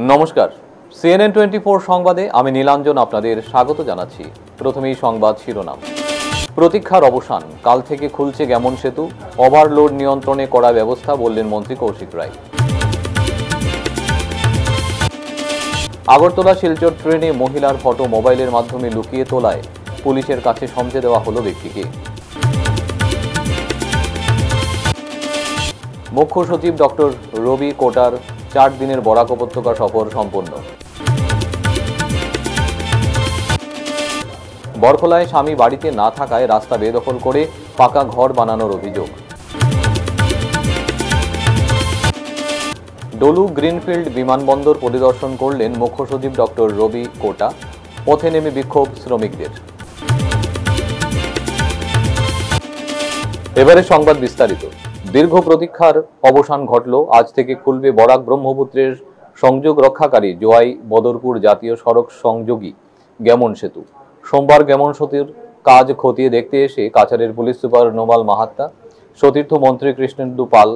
নমস্কার, CNN 24 সংবাদে আমি নীলাঞ্জন আপনাদের স্বাগত জানাচ্ছি। প্রথমেই সংবাদ শিরোনাম। প্রতীক্ষার অবসান, কাল থেকে খুলছে গেমন সেতু, ওভারলোড নিয়ন্ত্রণে করা ব্যবস্থা বললেন মন্ত্রী কৌশিক রায়। আগরতলা শিলচর ট্রেনে মহিলার ফটো মোবাইলের মাধ্যমে লুকিয়ে তোলায় পুলিশের কাছে সমঝে দেওয়া হলো ব্যক্তিকে। মুখ্য সচিব ডক্টর রবি কোটার 4 দিনের বরাক উপত্যকা সফর সম্পন্ন। বরখলায় স্বামী বাড়িতে না থাকায় রাস্তা বেদখল করে পাকা ঘর বানানোর অভিযোগ। ডলু গ্রিনফিল্ড বিমানবন্দর পরিদর্শন করলেন মুখ্য সচিব ডক্টর রবি কোটা, পথে নেমে বিক্ষোভ শ্রমিকদের। এবারে সংবাদ বিস্তারিত। দীর্ঘ প্রতীক্ষার অবসান ঘটল, আজ থেকে খুলবে বরাক ব্রহ্মপুত্রের সংযোগ রক্ষাকারী জোয়াই বদরপুর জাতীয় সড়ক সংযোগী গেমন সেতু। সোমবার গেমন সেতুর কাজ খতিয়ে দেখতে এসে কাছাড়ের পুলিশ সুপার নোমাল মাহাত্তা, সতীর্থ মন্ত্রী কৃষ্ণেন্দু পাল,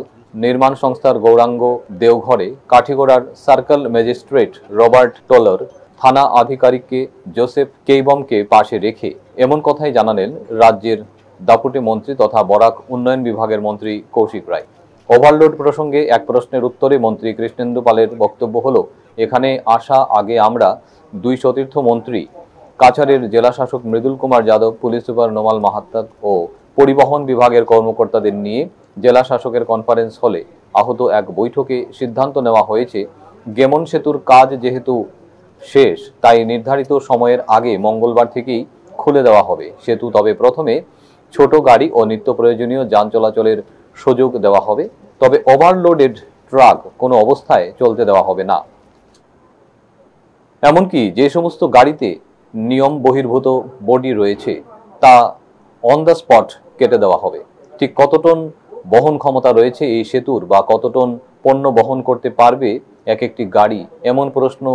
নির্মাণ সংস্থার গৌরাঙ্গ দেওঘরে, কাঠিগড়ার সার্কেল ম্যাজিস্ট্রেট রবার্ট টলার, থানা আধিকারিককে জোসেফ কেইবমকে পাশে রেখে এমন কথাই জানালেন রাজ্যের দাপুটে মন্ত্রী তথা বরাক উন্নয়ন বিভাগের মন্ত্রী কৌশিক রায়। ওভারলোড প্রসঙ্গে এক প্রশ্নের উত্তরে মন্ত্রী কৃষ্ণেন্দু পালের বক্তব্য হলো, এখানে আসা আগে আমরা 2 সতীর্থ মন্ত্রী, কাছাড়ের জেলা শাসক মৃদুল কুমার যাদব, পুলিশ সুপার নোমাল মাহাত্তা ও পরিবহন বিভাগের কর্মকর্তাদের নিয়ে জেলা শাসকের কনফারেন্স হলে আহত এক বৈঠকে সিদ্ধান্ত নেওয়া হয়েছে, গেমন সেতুর কাজ যেহেতু শেষ তাই নির্ধারিত সময়ের আগে মঙ্গলবার থেকেই খুলে দেওয়া হবে সেতু। তবে প্রথমে ছোট গাড়ি ও নিত্য প্রয়োজনীয় যান চলাচলের সুযোগ দেওয়া হবে, তবে ওভারলোডেড ট্রাক কোনো অবস্থায় চলতে দেওয়া হবে না। এমনকি যে সমস্ত গাড়িতে নিয়ম বহির্ভূত বডি রয়েছে তা অন দ্য স্পট কেটে দেওয়া হবে। ঠিক কত টন বহন ক্ষমতা রয়েছে এই সেতুর বা কত টন পণ্য বহন করতে পারবে এক একটি গাড়ি, এমন প্রশ্ন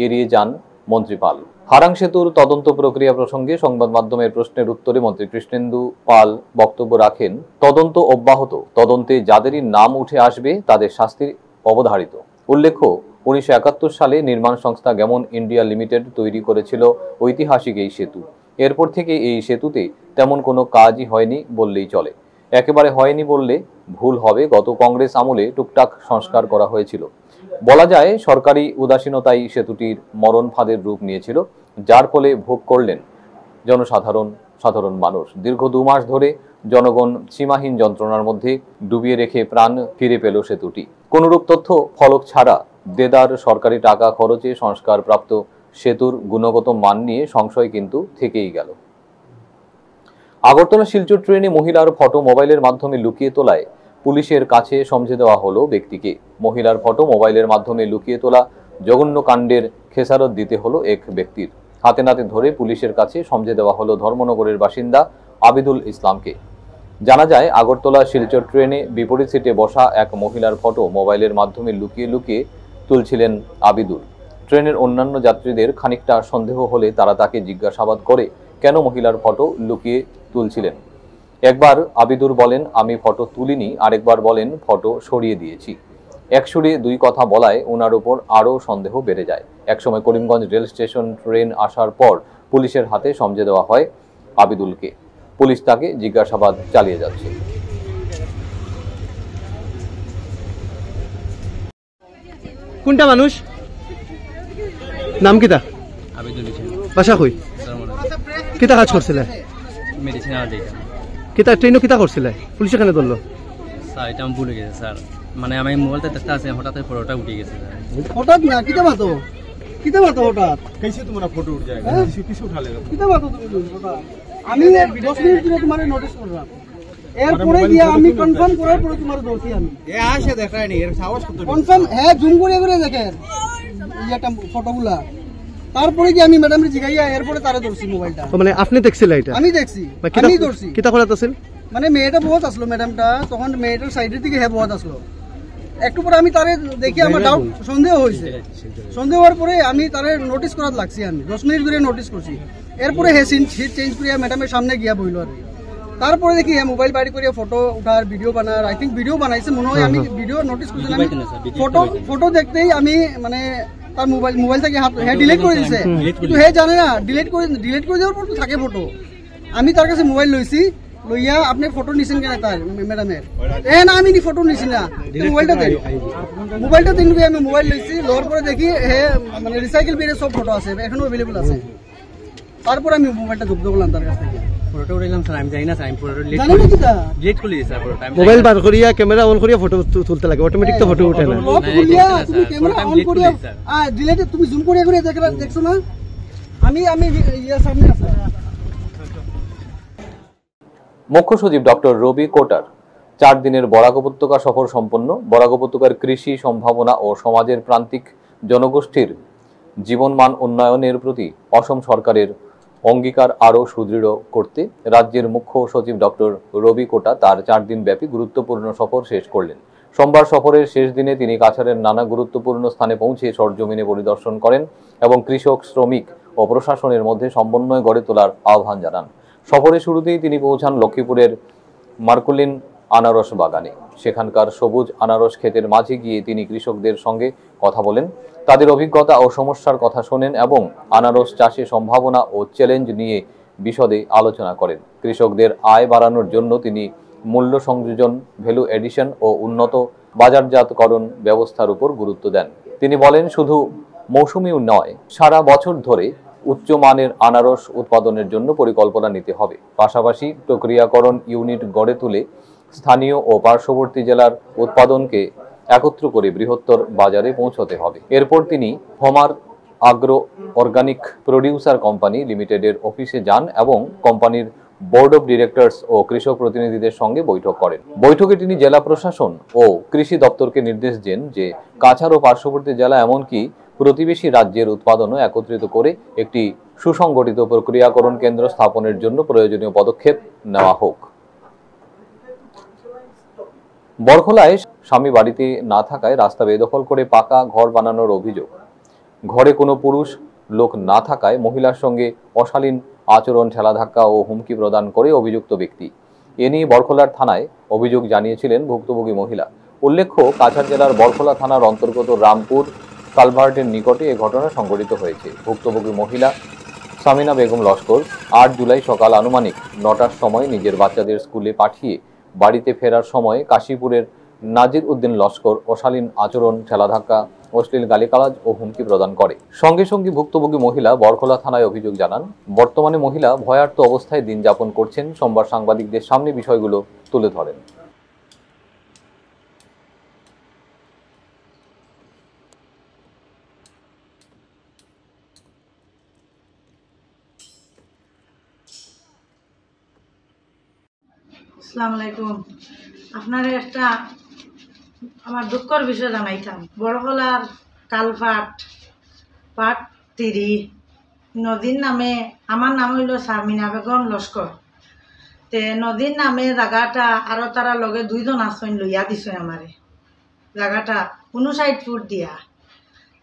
এড়িয়ে যান মন্ত্রী পাল। হারাং সেতুর তদন্ত প্রক্রিয়া প্রসঙ্গে সংবাদ মাধ্যমের প্রশ্নের উত্তরে মন্ত্রী কৃষ্ণেন্দু পাল বক্তব্য রাখেন, তদন্ত অব্যাহত, তদন্তে যাদেরই নাম উঠে আসবে তাদের শাস্তি অবধারিত। উল্লেখ্য, 1971 সালে নির্মাণ সংস্থা গেমন ইন্ডিয়া লিমিটেড তৈরি করেছিল ঐতিহাসিক এই সেতু। এরপর থেকে এই সেতুতে তেমন কোনো কাজই হয়নি বললেই চলে। একেবারে হয়নি বললে ভুল হবে, গত কংগ্রেস আমলে টুকটাক সংস্কার করা হয়েছিল। বলা যায় সরকারি উদাসীনতাই সেতুটির মরণ ফাঁদের রূপ নিয়েছিল, যার ফলে ভোগ করলেন সাধারণ মানুষ। দীর্ঘ 2 মাস ধরে জনগণ সীমাহীন যন্ত্রণার মধ্যে ডুবিয়ে রেখে প্রাণ ফিরে পেল সেতুটি। কোনরূপ তথ্য ফলক ছাড়া দেদার সরকারি টাকা খরচে সংস্কারপ্রাপ্ত সেতুর গুণগত মান নিয়ে সংশয় কিন্তু থেকেই গেল। আগরতলা শিলচর ট্রেনে মহিলার ফটো মোবাইলের মাধ্যমে লুকিয়ে তোলায় পুলিশের কাছে সমঝে দেওয়া হলো ব্যক্তিকে। মহিলার ফটো মোবাইলের মাধ্যমে লুকিয়ে তোলা জঘন্য কাণ্ডের খেসারত দিতে হলো এক ব্যক্তির। হাতে নাতে ধরে পুলিশের কাছে সমঝে দেওয়া হলো ধর্মনগরের বাসিন্দা আবিদুল ইসলামকে। জানা যায়, আগরতলা শিলচর ট্রেনে বিপরীত সিটে বসা এক মহিলার ফটো মোবাইলের মাধ্যমে লুকিয়ে তুলছিলেন আবিদুল। ট্রেনের অন্যান্য যাত্রীদের খানিকটা সন্দেহ হলে তারা তাকে জিজ্ঞাসাবাদ করে কেন মহিলার ফটো লুকিয়ে তুলছিলেন। একবার আবিদুর বলেন, আমি ফটো তুলিনি, আরেকবার বলেন ফটো সরিয়ে দিয়েছি। এক সুরে 2 কথা বলায় ওনার উপর আরও সন্দেহ বেড়ে যায়। একসময় করিমগঞ্জ রেল স্টেশন ট্রেন আসার পর পুলিশের হাতে সমঝে দেওয়া হয় আবিদুলকে। পুলিশ তাকে জিজ্ঞাসাবাদ চালিয়ে যাচ্ছে। কোনটা মানুষ নাম কিতা? আবিদুল ইসলাম। বাসা কই? কিতা কাজ করছিলে? Medicinal data. কিতা ট্রেনও কিতা করছিলে? পুলিশে কেন ধরলো? স্যার এটা আমি ভুলে গেছি স্যার, মানে আমি মোবাইলটা দেখতে আছে, হঠাৎ ফটোটা উঠে গেছে স্যার। হঠাৎ না, কিতা মাতো হঠাৎ? कैसे तुम्हारा फोटो उठ जाएगा? किसे उठा लेगा? কিতা মাতো তুমি হঠাৎ? আমি 10 মিনিট ধরে তোমারে নোটিস করলাম, এরপরে গিয়ে আমি কনফার্ম করার পরে তোমার ধরছি আমি। এ আসে দেখায় নি, এর সাহস কত? কনফার্ম হ্যাঁ, জুম করে দেখেন ইয়াটা ফটোগুলা। তারপরে কি আমি ম্যাডামরে জিগাইয়া এরপরে তারে ধরছি মোবাইলটা। মানে আপনি দেখছিলেন এটা? আমি দেখছি, আমি ধরছি। কিতা করাত আছিল? মানে মেয়েটা বহুত আসলো, ম্যাডামটা তখন মেয়েটার সাইডের দিকে হ্যাঁ বহুত আসলো। একটু পরে আমি তারে দেখি আমার ডাউট সন্দেহ হয়েছে। সন্দেহ হওয়ার পরে আমি তারে নোটিস করার লাগছি, আমি 10 মিনিট ধরে নোটিস করছি। এরপরে হে সিট চেঞ্জ করিয়া ম্যাডামের সামনে গিয়া বইল। আর তারপরে দেখি হ্যাঁ মোবাইল বাইরে করিয়া ফটো উঠার ভিডিও বানার, আই থিঙ্ক ভিডিও বানাইছে মনে হয়, আমি ভিডিও নোটিস করছি। আমি ফটো দেখতেই আমি মানে তার মোবাইল থেকে হে ডিলিট করে দিছে, কিন্তু হে জানে না ডিলিট করে দেওয়ার পর তো থাকে ফটো। আমি তার কাছে মোবাইল লইছি, লইয়া আপনি ফটো নিছেন কেন তার ম্যাডামের? না আমি ফটো নিছি না, মোবাইলটা দেন, আমি মোবাইল লইছি। লোয়ার পরে দেখি হে মানে রিসাইকেল বিনে সব ফটো আছে, এখনো অ্যাভেলেবল আছে। তারপর আমি মোবাইলটা জব্দ করলাম তার কাছ থেকে। ফটো উঠাইলাম স্যার, আমি জানি না স্যার, আমি ফটো জানেন না কিটা ডিলিট করে দিয়েছি স্যার ফটোটা। মোবাইল বার করিয়া ক্যামেরা অন করিয়া ফটো তুলতে লাগে, অটোমেটিক তো ফটো উঠে না। লক করিয়া তুমি ক্যামেরা অন করিয়া ডিলিট তুমি জুম করিয়া দেখছো না? আমি ইয়ার সামনে আছে। মুখ্য সচিব ডক্টর রবি কোটার 4 দিনের বরাক উপত্যকা সফর সম্পন্ন। বরাক উপত্যকার কৃষি সম্ভাবনা ও সমাজের প্রান্তিক জনগোষ্ঠীর জীবনমান উন্নয়নের প্রতি অসম সরকারের অঙ্গীকার আরও সুদৃঢ় করতে রাজ্যের মুখ্য সচিব ডক্টর রবি কোটা তার 4 দিন ব্যাপী গুরুত্বপূর্ণ সফর শেষ করলেন। সোমবার সফরের শেষ দিনে তিনি কাছাড়ের নানা গুরুত্বপূর্ণ স্থানে পৌঁছে সরজমিনে পরিদর্শন করেন এবং কৃষক, শ্রমিক ও প্রশাসনের মধ্যে সমন্বয় গড়ে তোলার আহ্বান জানান। সফরের শুরুতেই তিনি পৌঁছান লক্ষ্মীপুরের মার্কুলিন আনারস বাগানে। সেখানকার সবুজ আনারস ক্ষেতের মাঝে গিয়ে তিনি কৃষকদের সঙ্গে কথা বলেন, তাদের অভিজ্ঞতা ও সমস্যার কথা শোনেন এবং আনারস চাষে সম্ভাবনা ও চ্যালেঞ্জ নিয়ে বিশদে আলোচনা করেন। কৃষকদের আয় বাড়ানোর জন্য তিনি মূল্য সংযোজন, ভ্যালু এডিশন ও উন্নত বাজারজাতকরণ ব্যবস্থার উপর গুরুত্ব দেন। তিনি বলেন, শুধু মৌসুমি নয়, সারা বছর ধরে উচ্চমানের আনারস উৎপাদনের জন্য পরিকল্পনা নিতে হবে। পাশাপাশি প্রক্রিয়াকরণ ইউনিট গড়ে তুলে স্থানীয় ও পার্শ্ববর্তী জেলার উৎপাদনকে একত্র করে বৃহত্তর বাজারে পৌঁছতে হবে। এরপর তিনি হমার আগ্রো অর্গানিক প্রডিউসার কোম্পানি লিমিটেডের অফিসে যান এবং কোম্পানির বোর্ড অব ডিরেক্টরস ও কৃষক প্রতিনিধিদের সঙ্গে বৈঠক করেন। বৈঠকে তিনি জেলা প্রশাসন ও কৃষি দপ্তরকে নির্দেশ দেন যে কাছাড় ও পার্শ্ববর্তী জেলা এমনকি প্রতিবেশী রাজ্যের উৎপাদনও একত্রিত করে একটি সুসংগঠিত প্রক্রিয়াকরণ কেন্দ্র স্থাপনের জন্য প্রয়োজনীয় পদক্ষেপ নেওয়া হোক। বরখলায় স্বামী বাড়িতে না থাকায় রাস্তা বেদখল করে পাকা ঘর বানানোর অভিযোগ। ঘরে কোনো পুরুষ লোক না থাকায় মহিলার সঙ্গে অশালীন আচরণ, ঠেলাধাক্কা ও হুমকি প্রদান করে অভিযুক্ত ব্যক্তি। এ নিয়ে বরখলার থানায় অভিযোগ জানিয়েছিলেন ভুক্তভোগী মহিলা। উল্লেখ্য, কাছাড় জেলার বরখলা থানার অন্তর্গত রামপুর কালভার্টের নিকটে এ ঘটনা সংঘটিত হয়েছে। ভুক্তভোগী মহিলা সামিনা বেগম লস্কর 8 জুলাই সকাল আনুমানিক 9টার সময় নিজের বাচ্চাদের স্কুলে পাঠিয়ে বাড়িতে ফেরার সময় কাশীপুরের নাজির উদ্দিন লস্কর অশালীন আচরণ, ঠেলাধাক্কা, অশ্লীল গালিগালাজ ও হুমকি প্রদান করে। সঙ্গে সঙ্গে ভুক্তভোগী মহিলা বরখলা থানায় অভিযোগ জানান। বর্তমানে মহিলা ভয়ার্ত অবস্থায় দিন যাপন করছেন। সোমবার সাংবাদিকদের সামনে বিষয়গুলো তুলে ধরেন। আসসালামু আলাইকুম। আপনার একটা আমার দুঃখের বিষয় জানাইতাম। বড়হলার কালভার্ট পার্ট 3 নদীর নামে, আমার নাম হইল সামিনা বেগম লস্কর। তে নদীর নামে জায়গাটা আরো তারা লগে 2 জন আসন লইয়া দিছে আমারে জায়গাটা 59 ফুট দিয়া।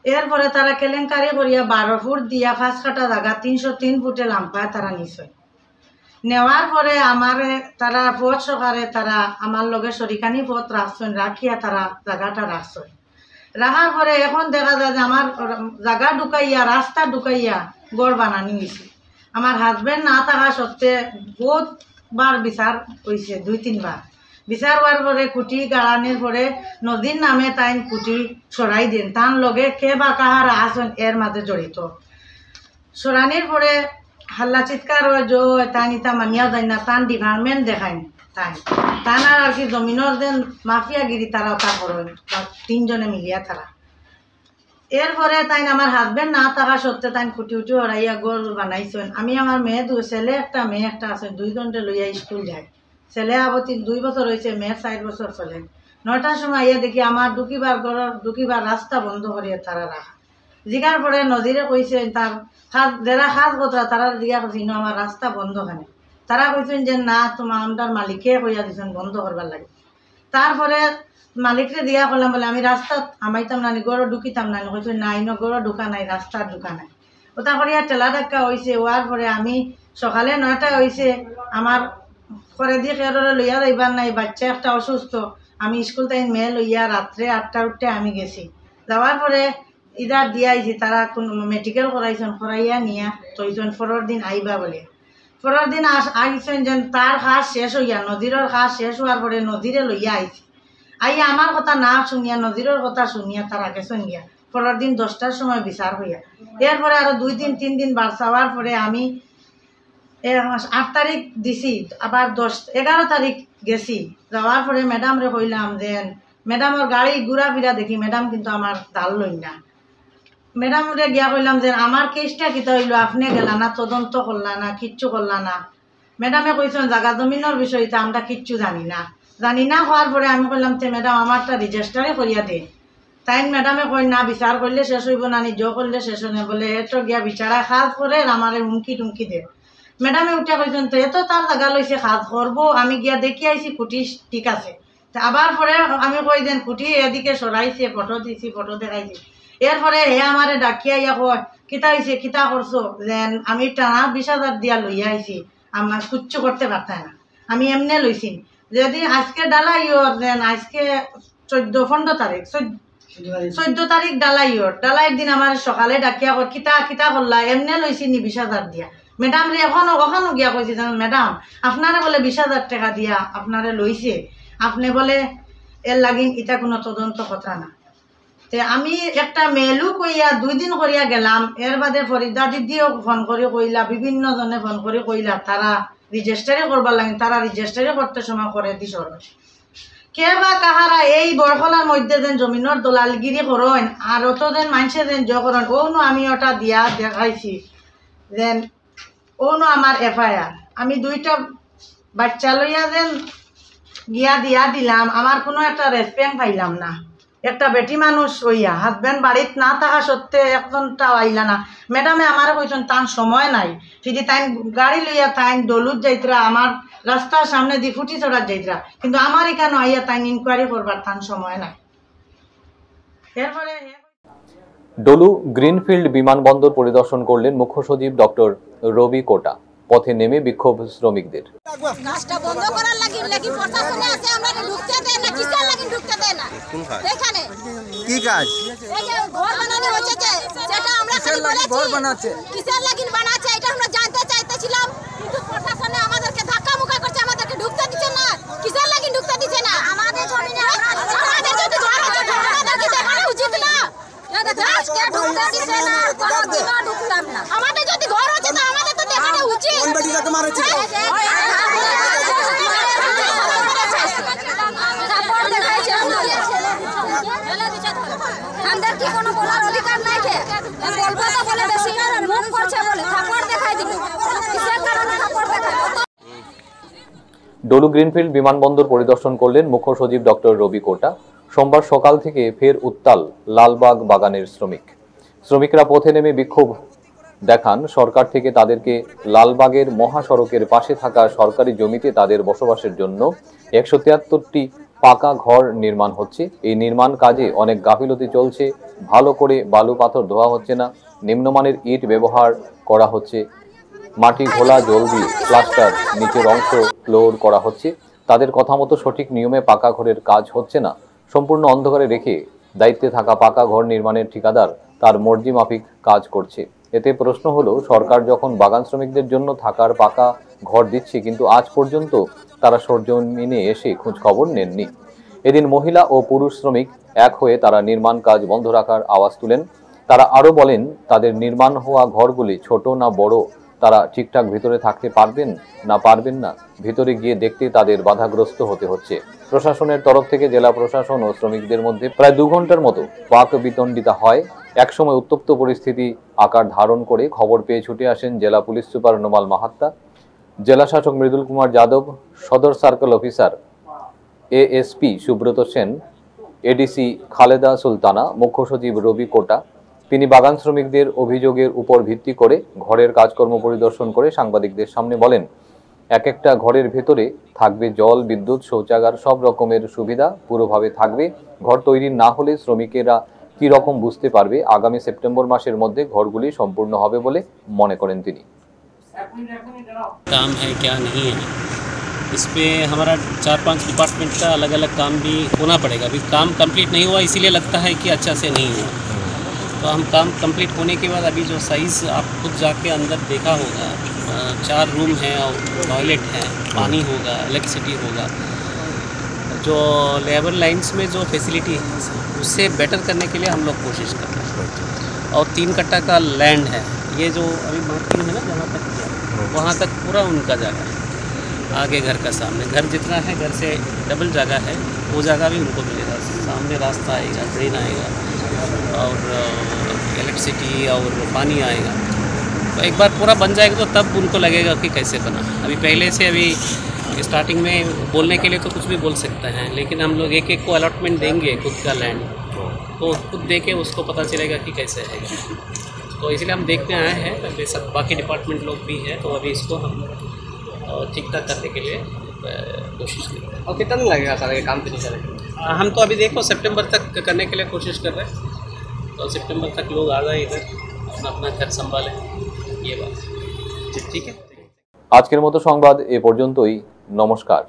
এরপরে তারা কেলেঙ্কারি করিয়া 12 ফুট দিয়া 5 কাটা জায়গা 303 ফুটে লাম্পায় তারা নিছে। নেওয়ার পরে আমার তারা পথ সকারে তারা আমার লগে সরিকানি পথ রাখছেন, রাখিয়া তারা জায়গাটা রাখছেন। রাখার পরে এখন দেখা যায় যে আমার জায়গা ঢুকাইয়া, রাস্তা ঢুকাইয়া গড় বানানি হয়েছে। আমার হাজবেন্ড না থাকা সত্ত্বে বহুতবার বিচার হয়েছে, 2-3 বার বিচার হওয়ার পরে কুটি গাড়ানির পরে নদীর নামে তাই কুটি সরাই দেন। তার লগে কে বা কাহারা আসেন এর মাঝে জড়িত। সরানির পরে হাল্লা চিৎকার হয় যে তাই নিতা মানিয়া যায় না, তান ডিপার্টমেন্ট দেখায় তান আর কি জমিনের দেন মাফিয়াগিরি তারা তা করেন 3 জনে মিলিয়া তারা। এরপরে তাই আমার হাজবেন্ড না থাকা সত্ত্বে তাই কুটি উঠি হরাইয়া গোল বানাইছেন। আমি আমার মেয়ে ছেলে একটা মেয়ে একটা আছে, 2 জনকে লইয়া স্কুল যায়। ছেলে আবতি 2 বছর হয়েছে, মেয়ের 4 বছর চলে। 9টার সময় আইয়া দেখি আমার ঢুকিবার রাস্তা বন্ধ করিয়া তারা রাখা। জিগার পরে নদীরে কইছে তার যারা খাস কথা তারা জিগা করছি আমার রাস্তা বন্ধ খানে। তারা কইছেন যে না, তোমার আমার মালিকে কইয়া দিচ্ছেন বন্ধ করবার লাগে। তারপরে মালিকরে দিয়া করলাম বলে আমি রাস্তা আমাইতাম না, গড় ঢুকিতাম না। কইছেন না, ইনো গড় ঢুকা নাই, রাস্তার ঢুকা নাই। ওটা করিয়া টেলা ধাক্কা হয়েছে। হওয়ার পরে আমি সকালে 9টায় হয়েছে, আমার করে দিয়ে কেউরে লইয়া যাইবার নাই, বাচ্চা একটা অসুস্থ। আমি স্কুল তাই মেয়ে লইয়া রাত্রে 8টা উঠতে আমি গেছি। যাওয়ার পরে ইদার দিয়াইছি তারা কোন মেডিকেল করাইছেন, করাইয়া নিয়া তৈছেন পরের দিন আইবা বলে। পরের দিন আইছেন যেন তার কাজ শেষ হইয়া, নদীরের কাজ শেষ হওয়ার পরে নদীরে লইয়া আইছি। আইয়া আমার কথা না শুনিয়া, নদীরের কথা শুনিয়া তারা গেছেন গিয়া। পরের দিন 10টার সময় বিচার হইয়া। এরপরে আরো 2 দিন 3 দিন বার চাওয়ার পরে আমি 8 তারিখ দিছি, আবার 11 তারিখ গেছি। যাওয়ার পরে ম্যাডামরে কইলাম যে ম্যাডামের গাড়ি ঘুরা ফিরা দেখি ম্যাডাম কিন্তু আমার দাল লই না। ম্যাডামরে গিয়া কইলাম যে আমার কেসটা কিতা হইল, আপনি গেলা না, তদন্ত করলা না, কিচ্ছু করলা না। ম্যাডামে কইছেন জায়গা জমিনের বিষয়টা আমরা কিচ্ছু জানি না। হওয়ার পরে আমি কইলাম যে ম্যাডাম আমারটা রেজিস্টারে করিয়া দে। তাই ম্যাডামে কই না, বিচার করলে শেষ হইব না, নিজ করলে শেষ হইব না, বলে এতো গিয়া বিচারা কাজ করে আমারে হুমকি টুমকি দে। ম্যাডামে উঠে কইছেন তো এত তার জায়গা লইছে কাজ করবো, আমি গিয়া দেখি আইছি কুটি ঠিক আছে। আবার পরে আমি কই দেন কুটি এদিকে সরাইছে, ফটো দিছি, ফটো দেখাইছি। এরপরে হে আমারে ডাকিয়া ইয়া কয় কিতা হয়েছে, কিতা করছো, যেন আমি টানা 20,000 দিয়া লইয়া আইছি, আমার কিচ্ছু করতে পারতাম না, আমি এমনি লইছি। যদি আজকে ডালাইওর যেন আজকে 14 তারিখ 14 তারিখ ডালাইয়ের দিন আমার সকালে ডাকিয়া কয় কিতা করলা, এমনি লইছি নি 20,000 দিয়া। ম্যাডাম রে ওখানো গিয়া কইছি ম্যাডাম আপনারে বলে 20,000 টাকা দিয়া আপনারে লইছে, আপনি বলে এর লাগিন এটা কোনো তদন্ত কথা না। তে আমি একটা মেলু কইয়া 2 দিন করিয়া গেলাম। এর বাদে ফরিদা দিদিও ফোন করে কইলা, বিভিন্ন জনে ফোন করে কইলা তারা রেজিস্টারে করবার লাগে, তারা রেজিস্টারে করতে সময় করে দিস। কে বা কাহারা এই বরখলার মধ্যে যেন জমিনের দলালগিরি করেন আর অত যেন মানুষে যেন জ করেন, ওনো আমি ওটা দিয়া দেখাইছি যেন ওনো আমার FIR। আমি 2টা বাচ্চা লইয়া যেন গিয়া দিয়া দিলাম, আমার কোনো একটা রেসপেক্ট পাইলাম না। একটা বেটি মানুষ হইয়া হাজবেন্ড বাড়িত না থাকা সত্ত্বে একজনটা আইলা না। ম্যাডামে আমার কইছেন তার সময় নাই, যদি তাই গাড়ি লইয়া তাই দলুত যাইতরা, আমার রাস্তার সামনে দিয়ে ফুটি চড়ার যাইতরা, কিন্তু আমার এখানে আইয়া তাই ইনকোয়ারি করবার তার সময় নাই। এরপরে ডলু গ্রিনফিল্ড বিমানবন্দর পরিদর্শন করলেন মুখ্য সচিব ডক্টর রবি কোটা। পথে নেমে বিক্ষোভ শ্রমিকদের। কাজটা বন্ধ করার লাগি লাগি প্রশাসনে আছে, আমরা ঢুকতে দেয় না, কিসের লাগি ঢুকতে দেয় না। এখানে কি কাজ? এই যে ঘর বানানো হচ্ছে, সেটা আমরা খালি বলেছি ঘর বানাচ্ছে, কিসের লাগি বানাচ্ছে এটা আমরা জানতে চাইতেছিলাম, কিন্তু প্রশাসনে আমাদেরকে ধাক্কা মুক্কা করছে, আমাদেরকে ঢুকতে দিচ্ছে না। কিসের লাগি ঢুকতে দিচ্ছে না? আমাদের জমিনে আমাদের যদি ঘর আছে আমাদেরকে দেখানো উচিত না। আজকে ঢুকতে দিচ্ছে না, কোনদিনও ঢুকতাম না। আমাদের যদি ঘর আছে তো আমাদের তো দেখানো উচিত। কোন বাড়িটাকে মারছে? আমাদের কি কোনো বলার অধিকার নাই? বলবো তো বলে বেশি মন করছে বলে থাপড় দেখাই দিল, কিসের কারণে থাপড় দেখাই? ডলু গ্রিনফিল্ড বিমানবন্দর পরিদর্শন করলেন মুখ্য সচিব ডক্টর রবি কোটা। সোমবার সকাল থেকে ফের উত্তাল লালবাগ বাগানের শ্রমিকরা পথে নেমে বিক্ষোভ দেখান। সরকার থেকে তাদেরকে লালবাগের মহাসড়কের পাশে থাকা সরকারি জমিতে তাদের বসবাসের জন্য 173টি পাকা ঘর নির্মাণ হচ্ছে। এই নির্মাণ কাজে অনেক গাফিলতি চলছে, ভালো করে বালু পাথর ধোয়া হচ্ছে না, নিম্নমানের ইট ব্যবহার করা হচ্ছে, মাটি ঘোলা জল দিয়ে প্লাস্টার নিচের অংশ ফ্লোর করা হচ্ছে। তাদের কথা মতো সঠিক নিয়মে পাকা ঘরের কাজ হচ্ছে না। সম্পূর্ণ অন্ধকারে রেখে দায়িত্বে থাকা পাকা ঘর নির্মাণের ঠিকাদার তার মর্জি মাফিক কাজ করছে। এতে প্রশ্ন হলো, সরকার যখন বাগান শ্রমিকদের জন্য থাকার পাকা ঘর দিচ্ছে, কিন্তু আজ পর্যন্ত তারা সরজমিনে এসে খোঁজ খবর নেননি। এদিন মহিলা ও পুরুষ শ্রমিক এক হয়ে তারা নির্মাণ কাজ বন্ধ রাখার আওয়াজ তুলেন। তারা আরো বলেন, তাদের নির্মাণ হওয়া ঘরগুলি ছোট না বড়, তারা ঠিকঠাক ভিতরে থাকতে পারবেন না, ভিতরে গিয়ে দেখতে তাদের বাধাগ্রস্ত হতে হচ্ছে। প্রশাসনের তরফ থেকে জেলা প্রশাসন ও শ্রমিকদের মধ্যে প্রায় 2 ঘন্টার মতো বাক বিতণ্ডিতা হয়। একসময় উত্তপ্ত পরিস্থিতি আকার ধারণ করে খবর পেয়ে ছুটে আসেন জেলা পুলিশ সুপার নোমাল মাহাত্তা, জেলা শাসক মৃদুল কুমার যাদব, সদর circle officer ASP Subrata Sen, ADC Khaleda Sultana, মুখ্য সচিব রবি কোটা। তিনি বাগান শ্রমিকদের অভিযোগের উপর ভিত্তি করে ঘরের কাজকর্ম পরিদর্শন করে সাংবাদিকদের সামনে বলেন, এক একটা ঘরের ভেতরে থাকবে জল, বিদ্যুৎ, শৌচাগার, সব রকমের সুবিধা পুরোভাবে থাকবে। ঘর তৈরি না হলে শ্রমিকেরা কি রকম বুঝতে পারবে? আগামী সেপ্টেম্বর মাসের মধ্যে ঘরগুলি সম্পূর্ণ হবে বলে মনে করেন তিনি। काम है क्या नहीं है, इस पे हमारा 4-5 डिपार्टमेंट का अलग अलग काम भी होना पड़ेगा। अभी काम कंप्लीट नहीं हुआ, इसीलिए लगता है कि अच्छा से नहीं हुआ। तो तो हम काम कंप्लीट होने के बाद अभी जो साइज़ आप खुद जाके अंदर देखा होगा, 4 रूम हैं और टॉयलेट है, पानी होगा, इलेक्ट्रिसिटी होगा। जो लेबर लाइंस में जो फैसिलिटी है उससे बेटर करने के लिए हम लोग कोशिश कर रहे हैं। और 3 कट्टा का लैंड है, ये जो अभी मार्किंग है ना जहाँ तक किया वहाँ तक पूरा उनका जगह है। आगे घर का सामने घर जितना है, घर से डबल जगह है, वो जगह भी उनको मिलेगा। सामने रास्ता आएगा, ट्रेन आएगा और इलेक्ट्रिसिटी और पानी आएगा। तो एक बार पूरा बन जाएगा तो तब उनको लगेगा कि कैसे बना। अभी पहले से अभी स्टार्टिंग में बोलने के लिए तो कुछ भी बोल सकते हैं, लेकिन हम लोग एक एक को अलॉटमेंट देंगे खुद का लैंड, तो खुद देके उसको पता चलेगा कि कैसे है। तो इसलिए हम देखने आए हैं, अभी सब बाकी डिपार्टमेंट लोग भी हैं, तो अभी इसको हम ठीक ठाक करने के लिए कोशिश कर रहे हैं। और कितना दिन लगेगा सर ये काम फिनिश करने? हम तो अभी देखो सितंबर तक करने के लिए कोशिश कर रहे हैं, तो सितंबर तक लोग आ जाए इधर, अपना अपना घर संभालें, ये बात ठीक है। আজকের মতো সংবাদ এ পর্যন্তই। নমস্কার।